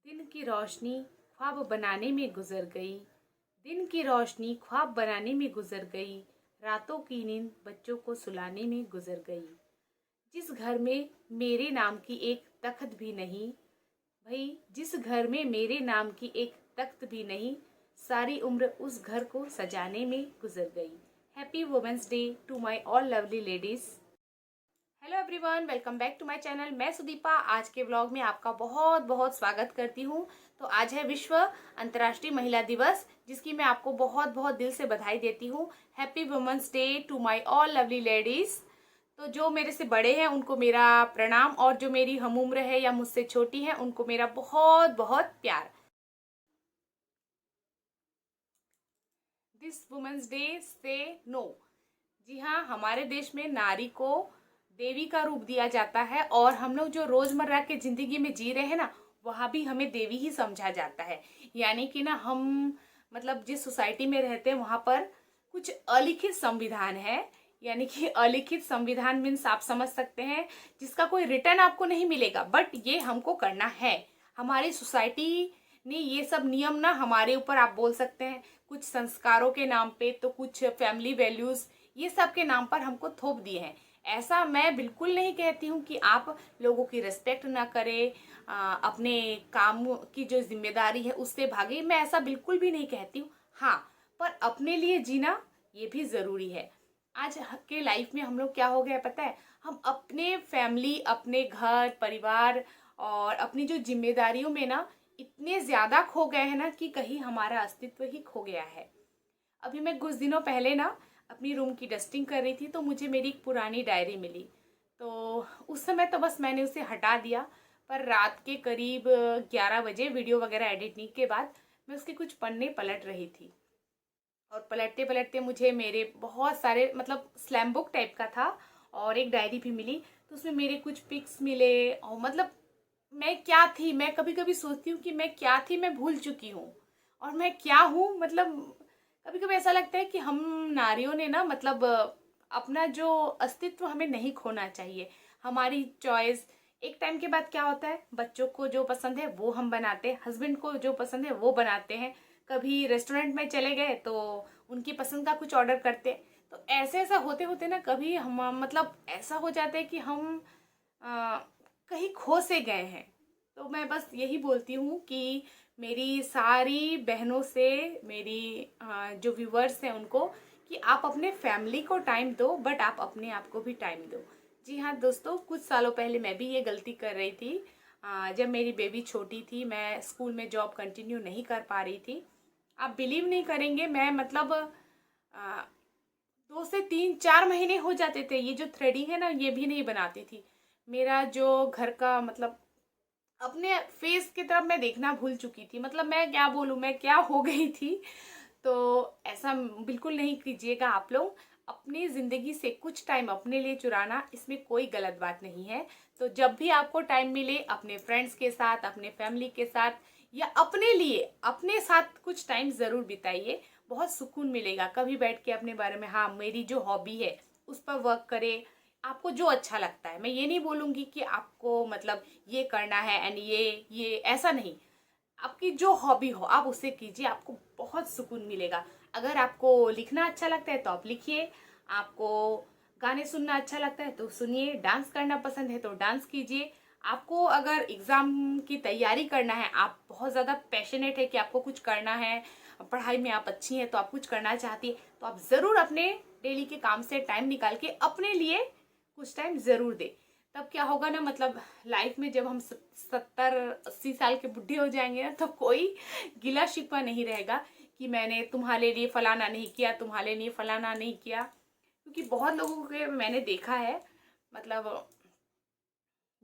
दिन की रोशनी ख्वाब बनाने में गुजर गई। दिन की रोशनी ख्वाब बनाने में गुजर गई। रातों की नींद बच्चों को सुलाने में गुजर गई। जिस घर में मेरे नाम की एक तख्त भी नहीं, भाई जिस घर में मेरे नाम की एक तख्त भी नहीं, सारी उम्र उस घर को सजाने में गुजर गई। Happy women's day to my all lovely ladies. Hello everyone, welcome back to my channel. मैं सुदीपा आज के व्लॉग में आपका बहुत बहुत स्वागत करती हूँ। तो आज है विश्व अंतर्राष्ट्रीय महिला दिवस, जिसकी मैं आपको बहुत बहुत दिल से बधाई देती हूँ। Happy women's day to my all lovely ladies. तो जो मेरे से बड़े हैं उनको मेरा प्रणाम, और जो मेरी हमउम्र है या मुझसे छोटी है उनको मेरा बहुत बहुत प्यार। दिस वुमेन्स डे से नो। जी हाँ, हमारे देश में नारी को देवी का रूप दिया जाता है, और हम लोग जो रोजमर्रा के जिंदगी में जी रहे हैं ना, वहाँ भी हमें देवी ही समझा जाता है। यानी कि ना हम मतलब जिस सोसाइटी में रहते हैं वहाँ पर कुछ अलिखित संविधान है। यानी कि अलिखित संविधान मीन्स आप समझ सकते हैं जिसका कोई रिटर्न आपको नहीं मिलेगा, बट ये हमको करना है। हमारी सोसाइटी ने ये सब नियम ना हमारे ऊपर आप बोल सकते हैं कुछ संस्कारों के नाम पे, तो कुछ फैमिली वैल्यूज, ये सब के नाम पर हमको थोप दिए हैं। ऐसा मैं बिल्कुल नहीं कहती हूँ कि आप लोगों की रिस्पेक्ट ना करें, अपने काम की जो जिम्मेदारी है उससे भागे, मैं ऐसा बिल्कुल भी नहीं कहती हूँ। हाँ, पर अपने लिए जीना ये भी ज़रूरी है। आज के लाइफ में हम लोग क्या हो गया है पता है, हम अपने फैमिली, अपने घर परिवार और अपनी जो जिम्मेदारियों में ना इतने ज़्यादा खो गए हैं ना कि कहीं हमारा अस्तित्व ही खो गया है। अभी मैं कुछ दिनों पहले ना अपनी रूम की डस्टिंग कर रही थी, तो मुझे मेरी एक पुरानी डायरी मिली। तो उस समय तो बस मैंने उसे हटा दिया, पर रात के करीब 11 बजे वीडियो वगैरह एडिटिंग के बाद मैं उसके कुछ पन्ने पलट रही थी, और पलटते पलटते मुझे मेरे बहुत सारे मतलब स्लैम बुक टाइप का था, और एक डायरी भी मिली। तो उसमें मेरे कुछ पिक्स मिले, और मतलब मैं क्या थी, मैं कभी कभी सोचती हूँ कि मैं क्या थी, मैं भूल चुकी हूँ। और मैं क्या हूँ, मतलब कभी कभी ऐसा लगता है कि हम नारियों ने ना मतलब अपना जो अस्तित्व हमें नहीं खोना चाहिए। हमारी चॉइस एक टाइम के बाद क्या होता है, बच्चों को जो पसंद है वो हम बनाते हैं, हस्बैंड को जो पसंद है वो बनाते हैं, कभी रेस्टोरेंट में चले गए तो उनकी पसंद का कुछ ऑर्डर करते। तो ऐसे ऐसा होते होते ना कभी हम मतलब ऐसा हो जाता है कि हम कहीं खो से गए हैं। तो मैं बस यही बोलती हूँ कि मेरी सारी बहनों से, मेरी जो व्यूवर्स हैं उनको, कि आप अपने फैमिली को टाइम दो, बट आप अपने आप को भी टाइम दो। जी हाँ दोस्तों, कुछ सालों पहले मैं भी ये गलती कर रही थी। जब मेरी बेबी छोटी थी, मैं स्कूल में जॉब कंटिन्यू नहीं कर पा रही थी। आप बिलीव नहीं करेंगे, मैं मतलब 2 से 3 4 महीने हो जाते थे, ये जो थ्रेडिंग है ना ये भी नहीं बनाती थी। मेरा जो घर का मतलब अपने फेस की तरफ मैं देखना भूल चुकी थी। मतलब मैं क्या बोलूँ, मैं क्या हो गई थी। तो ऐसा बिल्कुल नहीं कीजिएगा आप लोग। अपनी ज़िंदगी से कुछ टाइम अपने लिए चुराना, इसमें कोई गलत बात नहीं है। तो जब भी आपको टाइम मिले अपने फ्रेंड्स के साथ, अपने फैमिली के साथ, या अपने लिए अपने साथ कुछ टाइम ज़रूर बिताइए। बहुत सुकून मिलेगा। कभी बैठ के अपने बारे में, हाँ मेरी जो हॉबी है उस पर वर्क करें। आपको जो अच्छा लगता है, मैं ये नहीं बोलूँगी कि आपको मतलब ये करना है एंड ये ऐसा नहीं। आपकी जो हॉबी हो आप उसे कीजिए, आपको बहुत सुकून मिलेगा। अगर आपको लिखना अच्छा लगता है तो आप लिखिए, आपको गाने सुनना अच्छा लगता है तो सुनिए, डांस करना पसंद है तो डांस कीजिए। आपको अगर एग्ज़ाम की तैयारी करना है, आप बहुत ज़्यादा पैशनेट है कि आपको कुछ करना है, पढ़ाई में आप अच्छी हैं तो आप कुछ करना चाहती है, तो आप ज़रूर अपने डेली के काम से टाइम निकाल के अपने लिए कुछ टाइम ज़रूर दें। तब क्या होगा ना, मतलब लाइफ में जब हम 70 80 साल के बुढ़े हो जाएंगे ना, तो कोई गिला शिकवा नहीं रहेगा कि मैंने तुम्हारे लिए फलाना नहीं किया, तुम्हारे लिए फलाना नहीं किया। क्योंकि बहुत लोगों के मैंने देखा है, मतलब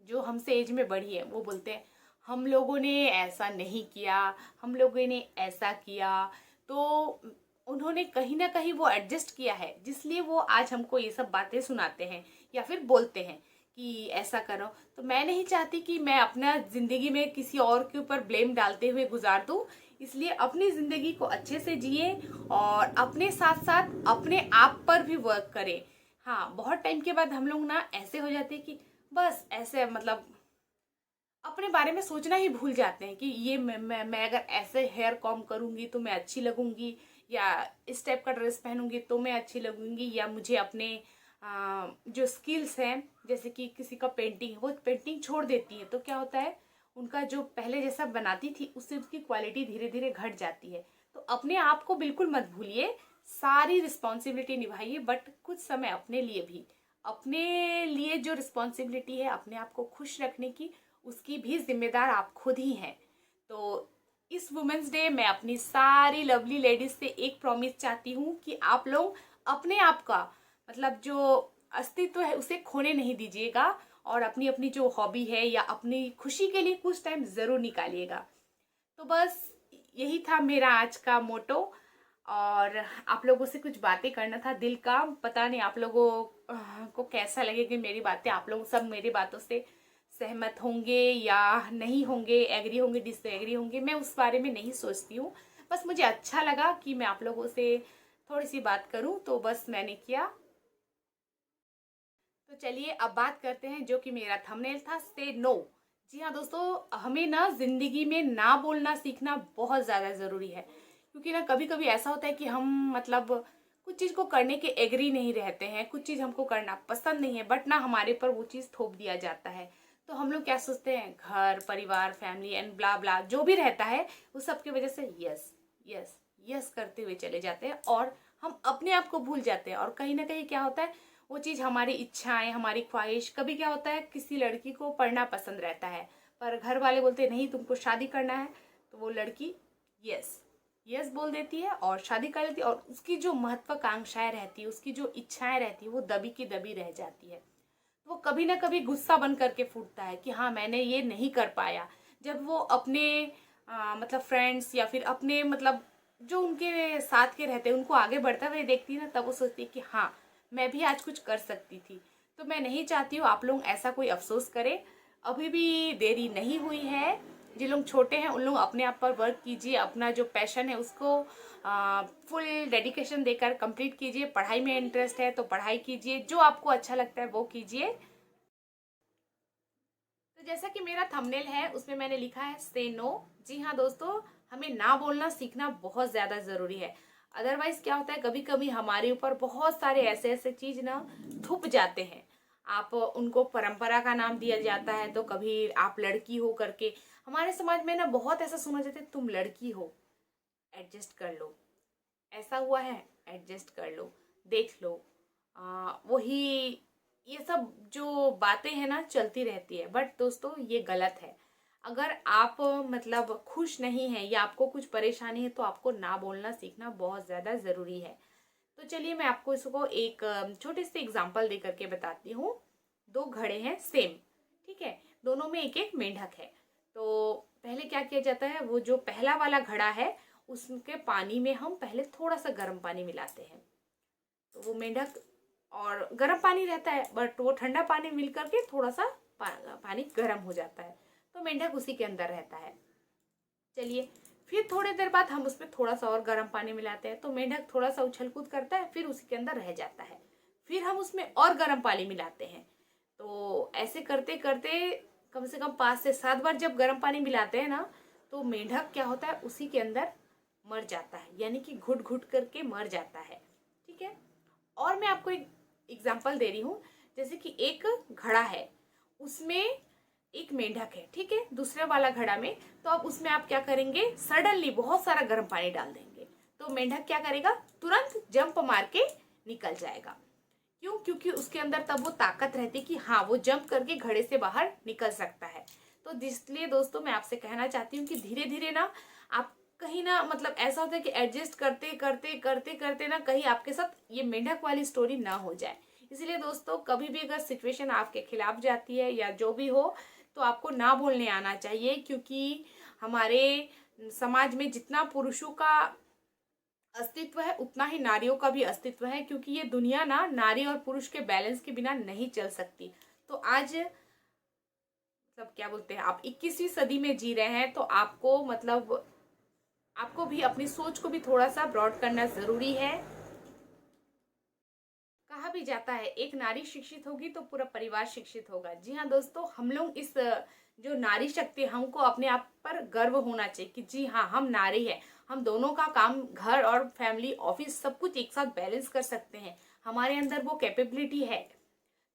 जो हमसे एज में बड़ी है वो बोलते हैं हम लोगों ने ऐसा नहीं किया, हम लोगों ने ऐसा किया। तो उन्होंने कहीं ना कहीं वो एडजस्ट किया है, जिसलिए वो आज हमको ये सब बातें सुनाते हैं या फिर बोलते हैं कि ऐसा करो। तो मैं नहीं चाहती कि मैं अपना ज़िंदगी में किसी और के ऊपर ब्लेम डालते हुए गुजार दूँ। इसलिए अपनी ज़िंदगी को अच्छे से जिए, और अपने साथ साथ अपने आप पर भी वर्क करें। हाँ, बहुत टाइम के बाद हम लोग ना ऐसे हो जाते हैं कि बस ऐसे मतलब अपने अपने बारे में सोचना ही भूल जाते हैं कि ये मैं अगर ऐसे हेयर कॉम करूँगी तो मैं अच्छी लगूंगी, या इस टाइप का ड्रेस पहनूंगी तो मैं अच्छी लगूंगी, या मुझे अपने जो स्किल्स हैं, जैसे कि किसी का पेंटिंग, वो पेंटिंग छोड़ देती है तो क्या होता है, उनका जो पहले जैसा बनाती थी उससे उसकी क्वालिटी धीरे धीरे घट जाती है। तो अपने आप को बिल्कुल मत भूलिए, सारी रिस्पॉन्सिबिलिटी निभाइए, बट कुछ समय अपने लिए भी, अपने लिए जो रिस्पॉन्सिबिलिटी है अपने आप को खुश रखने की, उसकी भी जिम्मेदार आप खुद ही हैं। तो इस वुमेंस डे मैं अपनी सारी लवली लेडीज से एक प्रॉमिस चाहती हूँ कि आप लोग अपने आप का मतलब जो अस्तित्व है उसे खोने नहीं दीजिएगा, और अपनी अपनी जो हॉबी है या अपनी खुशी के लिए कुछ टाइम ज़रूर निकालिएगा। तो बस यही था मेरा आज का मोटो, और आप लोगों से कुछ बातें करना था दिल का। पता नहीं आप लोगों को कैसा लगेगी मेरी बातें, आप लोग सब मेरी बातों से सहमत होंगे या नहीं होंगे, एग्री होंगे, डिसएग्री होंगे, मैं उस बारे में नहीं सोचती हूँ। बस मुझे अच्छा लगा कि मैं आप लोगों से थोड़ी सी बात करूँ, तो बस मैंने किया। तो चलिए अब बात करते हैं जो कि मेरा थंबनेल था, से नो। जी हाँ दोस्तों, हमें ना जिंदगी में ना बोलना सीखना बहुत ज़्यादा ज़रूरी है, क्योंकि ना कभी कभी ऐसा होता है कि हम मतलब कुछ चीज़ को करने के एग्री नहीं रहते हैं, कुछ चीज़ हमको करना पसंद नहीं है, बट ना हमारे पर वो चीज़ थोप दिया जाता है। तो हम लोग क्या सोचते हैं, घर परिवार फैमिली एंड ब्ला ब्ला जो भी रहता है, वो सब की वजह से यस यस यस करते हुए चले जाते हैं, और हम अपने आप को भूल जाते हैं। और कहीं ना कहीं क्या होता है, वो चीज़ हमारी इच्छाएं, हमारी ख्वाहिश, कभी क्या होता है किसी लड़की को पढ़ना पसंद रहता है, पर घर वाले बोलते हैं नहीं तुमको शादी करना है, तो वो लड़की यस यस बोल देती है और शादी कर लेती है, और उसकी जो महत्वाकांक्षाएं रहती है, उसकी जो इच्छाएं रहती है, वो दबी की दबी रह जाती है। तो वो कभी ना कभी गुस्सा बन करके फूटता है कि हाँ मैंने ये नहीं कर पाया। जब वो अपने मतलब फ्रेंड्स या फिर अपने मतलब जो उनके साथ के रहते हैं उनको आगे बढ़ता हुए देखती है ना, तब वो सोचती है कि हाँ मैं भी आज कुछ कर सकती थी। तो मैं नहीं चाहती हूँ आप लोग ऐसा कोई अफसोस करें, अभी भी देरी नहीं हुई है। जिन लोग छोटे हैं उन लोग अपने आप पर वर्क कीजिए, अपना जो पैशन है उसको फुल डेडिकेशन देकर कंप्लीट कीजिए। पढ़ाई में इंटरेस्ट है तो पढ़ाई कीजिए, जो आपको अच्छा लगता है वो कीजिए। तो जैसा कि मेरा थंबनेल है उसमें मैंने लिखा है से नो। जी हाँ दोस्तों, हमें ना बोलना सीखना बहुत ज़्यादा ज़रूरी है। अदरवाइज क्या होता है, कभी कभी हमारे ऊपर बहुत सारे ऐसे ऐसे चीज ना थुप जाते हैं। आप उनको परंपरा का नाम दिया जाता है, तो कभी आप लड़की हो करके हमारे समाज में ना बहुत ऐसा सुना जाता है, तुम लड़की हो एडजस्ट कर लो, ऐसा हुआ है एडजस्ट कर लो, देख लो, वही ये सब जो बातें हैं ना चलती रहती है। बट दोस्तों ये गलत है। अगर आप मतलब खुश नहीं हैं या आपको कुछ परेशानी है तो आपको ना बोलना सीखना बहुत ज़्यादा ज़रूरी है। तो चलिए मैं आपको इसको एक छोटे से एग्जांपल दे करके बताती हूँ। दो घड़े हैं सेम, ठीक है, दोनों में एक एक मेंढक है। तो पहले क्या किया जाता है, वो जो पहला वाला घड़ा है उसके पानी में हम पहले थोड़ा सा गर्म पानी मिलाते हैं, तो वो मेंढक, और गर्म पानी रहता है बट वो ठंडा पानी मिल करके थोड़ा सा पानी गर्म हो जाता है, तो मेंढक उसी के अंदर रहता है। चलिए फिर थोड़ी देर बाद हम उसमें थोड़ा सा और गर्म पानी मिलाते हैं, तो मेंढक थोड़ा सा उछल कूद करता है, फिर उसी के अंदर रह जाता है। फिर हम उसमें और गर्म पानी मिलाते हैं, तो ऐसे करते करते कम से कम 5 से 7 बार जब गर्म पानी मिलाते हैं ना, तो मेंढक क्या होता है उसी के अंदर मर जाता है, यानी कि घुट घुट करके मर जाता है। ठीक है, और मैं आपको एक एग्जाम्पल दे रही हूँ। जैसे कि एक घड़ा है, उसमें एक मेंढक है, ठीक है, दूसरे वाला घड़ा में, तो अब उसमें आप क्या करेंगे, सडनली बहुत सारा गर्म पानी डाल देंगे, तो मेंढक क्या करेगा, तुरंत जंप मार के निकल जाएगा। क्यों? क्योंकि उसके अंदर तब वो ताकत रहती कि हाँ वो जंप करके घड़े से बाहर निकल सकता है। तो इसलिए दोस्तों मैं आपसे कहना चाहती हूँ कि धीरे धीरे ना आप कहीं ना मतलब ऐसा होता है कि एडजस्ट करते करते करते करते ना कहीं आपके साथ ये मेंढक वाली स्टोरी ना हो जाए। इसलिए दोस्तों कभी भी अगर सिचुएशन आपके खिलाफ जाती है या जो भी हो, तो आपको ना बोलने आना चाहिए, क्योंकि हमारे समाज में जितना पुरुषों का अस्तित्व है उतना ही नारियों का भी अस्तित्व है, क्योंकि ये दुनिया ना नारी और पुरुष के बैलेंस के बिना नहीं चल सकती। तो आज मतलब क्या बोलते हैं, आप 21वीं सदी में जी रहे हैं, तो आपको मतलब आपको भी अपनी सोच को भी थोड़ा सा ब्रॉड करना जरूरी है। कहा भी जाता है, एक नारी शिक्षित होगी तो पूरा परिवार शिक्षित होगा। जी हाँ दोस्तों, हम लोग इस जो नारी शक्ति है, हमको अपने आप पर गर्व होना चाहिए कि जी हाँ, हम नारी है, हम दोनों का काम, घर और फैमिली, ऑफिस, सब कुछ एक साथ बैलेंस कर सकते हैं, हमारे अंदर वो कैपेबिलिटी है।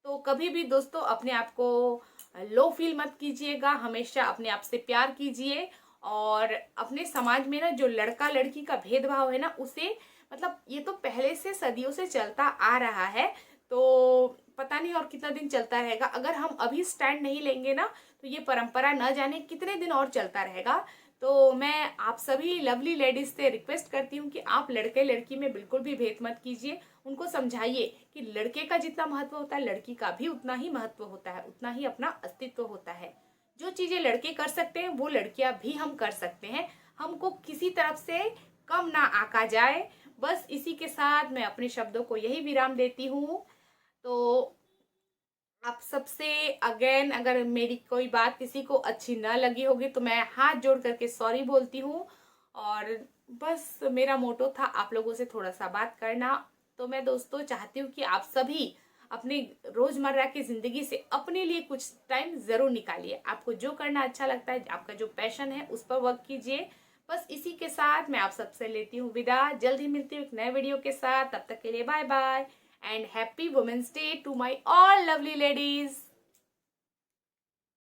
तो कभी भी दोस्तों अपने आप को लो फील मत कीजिएगा, हमेशा अपने आप से प्यार कीजिए। और अपने समाज में ना जो लड़का लड़की का भेदभाव है ना, उसे मतलब ये तो पहले से सदियों से चलता आ रहा है, तो पता नहीं और कितना दिन चलता रहेगा। अगर हम अभी स्टैंड नहीं लेंगे ना, तो ये परंपरा न जाने कितने दिन और चलता रहेगा। तो मैं आप सभी लवली लेडीज से रिक्वेस्ट करती हूँ कि आप लड़के लड़की में बिल्कुल भी भेद मत कीजिए। उनको समझाइए कि लड़के का जितना महत्व होता है, लड़की का भी उतना ही महत्व होता है, उतना ही अपना अस्तित्व होता है। जो चीजें लड़के कर सकते हैं वो लड़कियां भी हम कर सकते हैं। हमको किसी तरफ से कम ना आका जाए। बस इसी के साथ मैं अपने शब्दों को यही विराम देती हूँ। तो आप सबसे अगेन, अगर मेरी कोई बात किसी को अच्छी ना लगी होगी तो मैं हाथ जोड़ करके सॉरी बोलती हूँ। और बस मेरा मोटो था आप लोगों से थोड़ा सा बात करना। तो मैं दोस्तों चाहती हूँ कि आप सभी अपने रोजमर्रा की जिंदगी से अपने लिए कुछ टाइम जरूर निकालिए। आपको जो करना अच्छा लगता है, आपका जो पैशन है, उस पर वर्क कीजिए। बस इसी के साथ मैं आप सबसे लेती हूँ विदा। जल्द ही मिलती हूँ एक नए वीडियो के साथ। तब तक के लिए bye bye and happy Women's Day to my all lovely ladies.